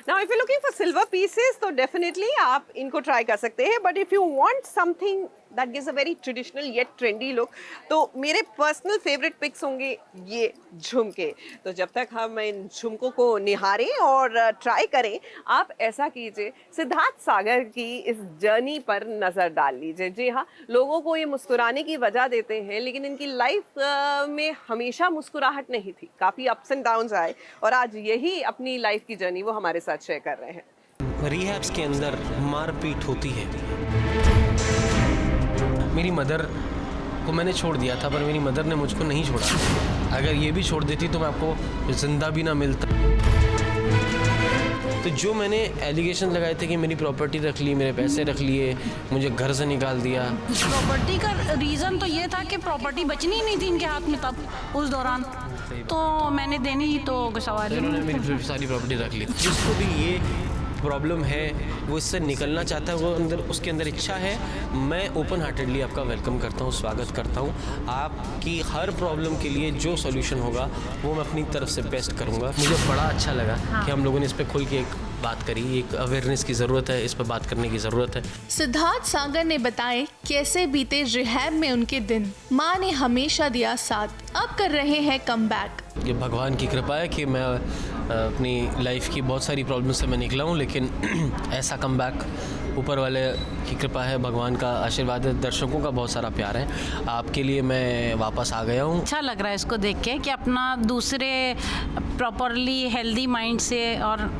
Now if you're looking for silver pieces तो definitely आप इनको try कर सकते हैं, but if you want something that gives a very traditional yet trendy look तो मेरे personal favorite picks होंगे ये झुमके। तो जब तक हम इन झुमकों को निहारें और ट्राई करें, आप ऐसा कीजिए, सिद्धार्थ सागर की इस जर्नी पर नज़र डाल लीजिए। जी हाँ, लोगों को ये मुस्कुराने की वजह देते हैं, लेकिन इनकी लाइफ में हमेशा मुस्कुराहट नहीं थी, काफ़ी अप्स एंड डाउन्स आए और आज यही अपनी लाइफ की जर्नी वो हमारे साथ शेयर कर रहे हैं। रिहैब्स के अंदर मारपीट होती है। मेरी मदर को मैंने छोड़ दिया था, पर मेरी मदर ने मुझको नहीं छोड़ा। अगर ये भी छोड़ देती तो मैं आपको ज़िंदा भी ना मिलता। तो जो मैंने एलिगेशन लगाए थे कि मेरी प्रॉपर्टी रख ली, मेरे पैसे रख लिए, मुझे घर से निकाल दिया। प्रॉपर्टी का रीज़न तो ये था कि प्रॉपर्टी बचनी ही नहीं थी इनके हाथ में तब उस दौरान, तो मैंने देनी ही तो सवाल ही इन्होंने मेरी सारी प्रॉपर्टी रख ली। जिसको भी ये प्रॉब्लम है वो इससे निकलना चाहता है, वो अंदर उसके अंदर इच्छा है, मैं ओपन हार्टेडली आपका वेलकम करता हूँ, स्वागत करता हूँ। आपकी हर प्रॉब्लम के लिए जो सॉल्यूशन होगा वो मैं अपनी तरफ से बेस्ट करूँगा। मुझे बड़ा अच्छा लगा कि हम लोगों ने इस पर खुल के एक बात करी। एक अवेयरनेस की ज़रूरत है, इस पर बात करने की ज़रूरत है। सिद्धार्थ सागर ने बताए कैसे बीते रिहैब में उनके दिन। माँ ने हमेशा दिया साथ, अब कर रहे हैं कमबैक। ये भगवान की कृपा है कि मैं अपनी लाइफ की बहुत सारी प्रॉब्लम से मैं निकला हूँ, लेकिन ऐसा कमबैक ऊपर वाले की कृपा है, भगवान का आशीर्वाद है, दर्शकों का बहुत सारा प्यार है। आपके लिए मैं वापस आ गया हूँ। अच्छा लग रहा है इसको देख के कि अपना दूसरे प्रॉपरली हेल्दी माइंड से, और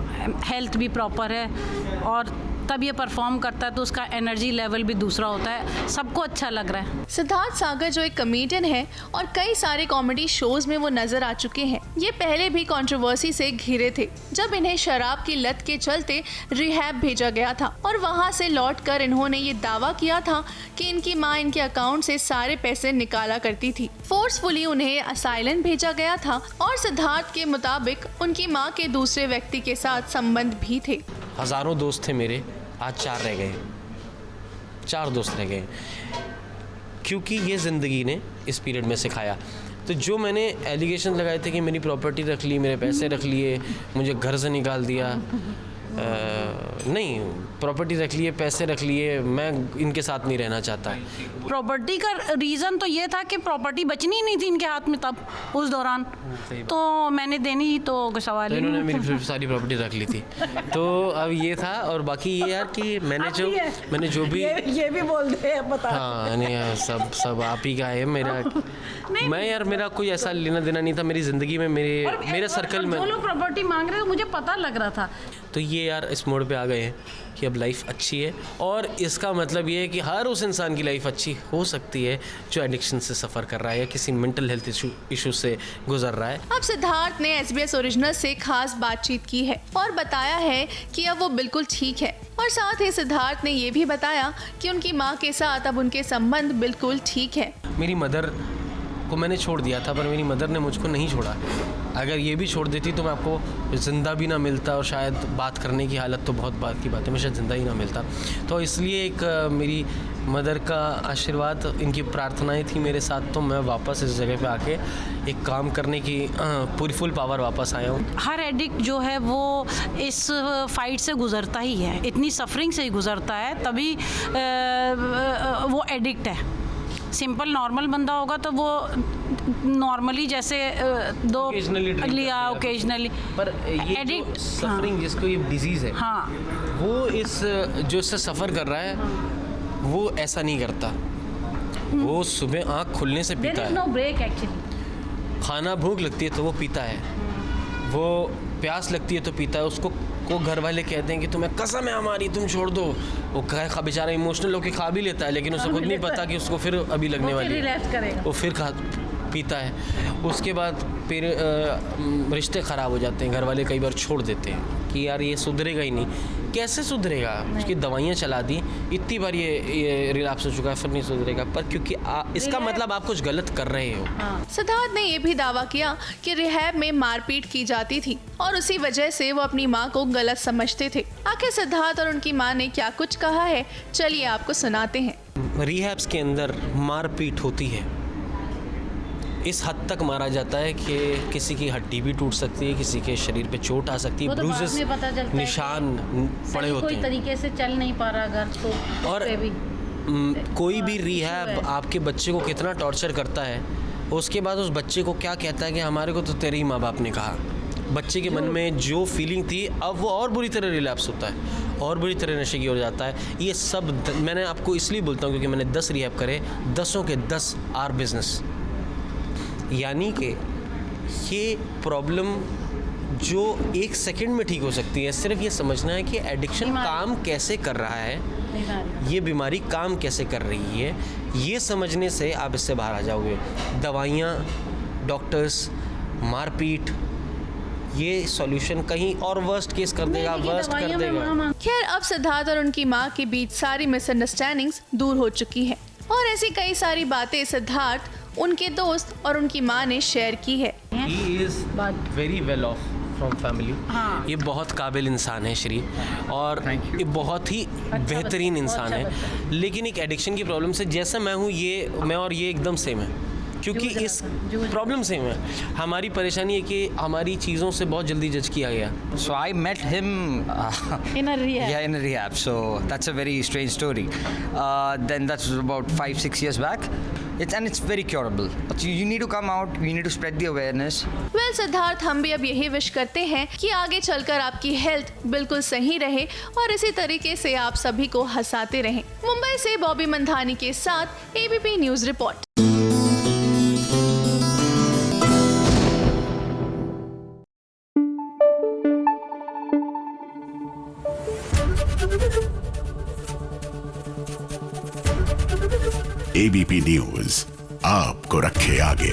हेल्थ भी प्रॉपर है और तब ये परफॉर्म करता है तो उसका एनर्जी लेवल भी दूसरा होता है, सबको अच्छा लग रहा है। सिद्धार्थ सागर जो एक कॉमेडियन है और कई सारे कॉमेडी शोज में वो नजर आ चुके हैं। ये पहले भी कंट्रोवर्सी से घिरे थे जब इन्हें शराब की लत के चलते रिहैब भेजा गया था, और वहां से लौटकर इन्होंने ये दावा किया था कि इनकी मां इनके अकाउंट से सारे पैसे निकाला करती थी। फोर्सफुली उन्हें असाइलम भेजा गया था और सिद्धार्थ के मुताबिक उनकी मां के दूसरे व्यक्ति के साथ संबंध भी थे। हज़ारों दोस्त थे मेरे, आज 4 रह गए, 4 दोस्त रह गए, क्योंकि ये ज़िंदगी ने इस पीरियड में सिखाया। तो जो मैंने एलिगेशन लगाए थे कि मेरी प्रॉपर्टी रख ली, मेरे पैसे रख लिए, मुझे घर से निकाल दिया, नहीं, प्रॉपर्टी रख लिए, पैसे रख लिए, मैं इनके साथ नहीं रहना चाहता। प्रॉपर्टी का रीज़न तो ये था कि प्रॉपर्टी बचनी ही नहीं थी इनके हाथ में तब उस दौरान, तो मैंने देनी ही तो सवाल ही इन्होंने नहीं। मेरी सारी प्रॉपर्टी रख ली थी। तो अब ये था, और बाकी ये यार कि मैंने जो भी ये भी बोल दे, बता। हाँ नहीं, सब आप ही का है। मैं यार, मेरा कोई ऐसा लेना देना नहीं था मेरी ज़िंदगी में, मेरे सर्कल में जो लोग प्रॉपर्टी मांग रहे थे मुझे पता लग रहा था। तो ये यार इस मोड़ पे आ गए हैं कि अब लाइफ अच्छी है, और इसका मतलब ये है कि हर उस इंसान की लाइफ अच्छी हो सकती है जो एडिक्शन से सफ़र कर रहा है या किसी मेंटल हेल्थ इशू से गुजर रहा है। अब सिद्धार्थ ने SBS ओरिजिनल से खास बातचीत की है और बताया है कि अब वो बिल्कुल ठीक है, और साथ ही सिद्धार्थ ने ये भी बताया कि उनकी माँ के साथ अब उनके संबंध बिल्कुल ठीक है। मेरी मदर को मैंने छोड़ दिया था, पर मेरी मदर ने मुझको नहीं छोड़ा। अगर ये भी छोड़ देती तो मैं आपको ज़िंदा भी ना मिलता, और शायद बात करने की हालत तो बहुत बात की बात है, मैं शायद ज़िंदा ही ना मिलता। तो इसलिए एक मेरी मदर का आशीर्वाद, इनकी प्रार्थनाएं थी मेरे साथ, तो मैं वापस इस जगह पे आके एक काम करने की पूरी फुल पावर वापस आया हूँ। हर एडिक्ट जो है वो इस फाइट से गुजरता ही है, इतनी सफरिंग से ही गुजरता है, तभी वो एडिक्ट है। सिंपल नॉर्मल बंदा होगा तो वो नॉर्मली जैसे दो लिया ओकेजनली, पर ये एडिक्ट सफरिंग जिसको ये डिजीज़ है, हाँ, वो जो इससे सफ़र कर रहा है वो ऐसा नहीं करता। वो सुबह आँख खुलने से पीता है, नो ब्रेक एक्चुअली। खाना भूख लगती है तो वो पीता है, वो प्यास लगती है तो पीता है। उसको को घर वाले कहते हैं कि तुम्हें कसम है हमारी, तुम छोड़ दो, वो बेचारा इमोशनल होकर खा भी लेता है, लेकिन उसे खुद नहीं पता कि उसको फिर अभी लगने वाली है, वो फिर पीता है। उसके बाद फिर रिश्ते ख़राब हो जाते हैं, घर वाले कई बार छोड़ देते हैं कि यार ये सुधरेगा ही नहीं। कैसे सुधरेगा? उसकी दवाइयाँ चला दी, इतनी बार ये रिलैप्स हो चुका है, फिर नहीं सुधरेगा। पर क्योंकि इसका मतलब आप कुछ गलत कर रहे हो। सिद्धार्थ ने ये भी दावा किया कि रिहैब में मारपीट की जाती थी और उसी वजह से वो अपनी माँ को गलत समझते थे। आखिर सिद्धार्थ और उनकी माँ ने क्या कुछ कहा है, चलिए आपको सुनाते हैं। रिहैब्स के अंदर मारपीट होती है। इस हद तक मारा जाता है कि किसी की हड्डी भी टूट सकती है, किसी के शरीर पे चोट आ सकती है, वो तो बाद ब्रूजेस में पता चलता है निशान पड़े होते कोई हैं। तरीके से चल नहीं पा रहा अगर तो और उस पे भी कोई भी रिहैब आपके बच्चे को कितना टॉर्चर करता है, उसके बाद उस बच्चे को क्या कहता है कि हमारे को तो तेरे ही माँ बाप ने कहा। बच्चे के मन में जो फीलिंग थी अब वो और बुरी तरह रिलैप्स होता है और बुरी तरह नशे की ओर जाता है। ये सब मैंने आपको इसलिए बोलता हूँ क्योंकि मैंने 10 रिहैब करे, 10 के 10 आर बिजनेस। यानी कि ये प्रॉब्लम जो एक सेकंड में ठीक हो सकती है, सिर्फ ये समझना है कि एडिक्शन काम कैसे कर रहा है, ये बीमारी काम कैसे कर रही है, ये समझने से आप इससे बाहर आ जाओगे। दवाइयाँ, डॉक्टर्स, मारपीट, ये सॉल्यूशन कहीं और वर्स्ट केस कर देगा, वर्स्ट कर देगा। खैर अब सिद्धार्थ और उनकी माँ के बीच सारी मिसअंडरस्टैंडिंग्स दूर हो चुकी हैं और ऐसी कई सारी बातें सिद्धार्थ, उनके दोस्त और उनकी माँ ने शेयर की है। He is very well off from family। हाँ। ये बहुत काबिल इंसान है श्री, और ये बहुत ही बेहतरीन इंसान है, लेकिन एक एडिक्शन की प्रॉब्लम से जैसा मैं हूँ, ये मैं और ये एकदम सेम है, क्योंकि इस प्रॉब्लम सेम है। हमारी परेशानी है कि हमारी चीज़ों से बहुत जल्दी जज किया गया। So I met him In a rehab. Yeah, in a rehab. So that's a very strange story. Then that's about 5-6 years back. It's very curable. But you need to come out. You need to spread the awareness. Well Siddharth, हम भी अब यही wish करते हैं कि आगे चलकर आपकी हेल्थ बिल्कुल सही रहे और इसी तरीके से आप सभी को हंसाते रहें। मुंबई से बॉबी मंधानी के साथ ABP news report. ABP news आपको रखे आगे।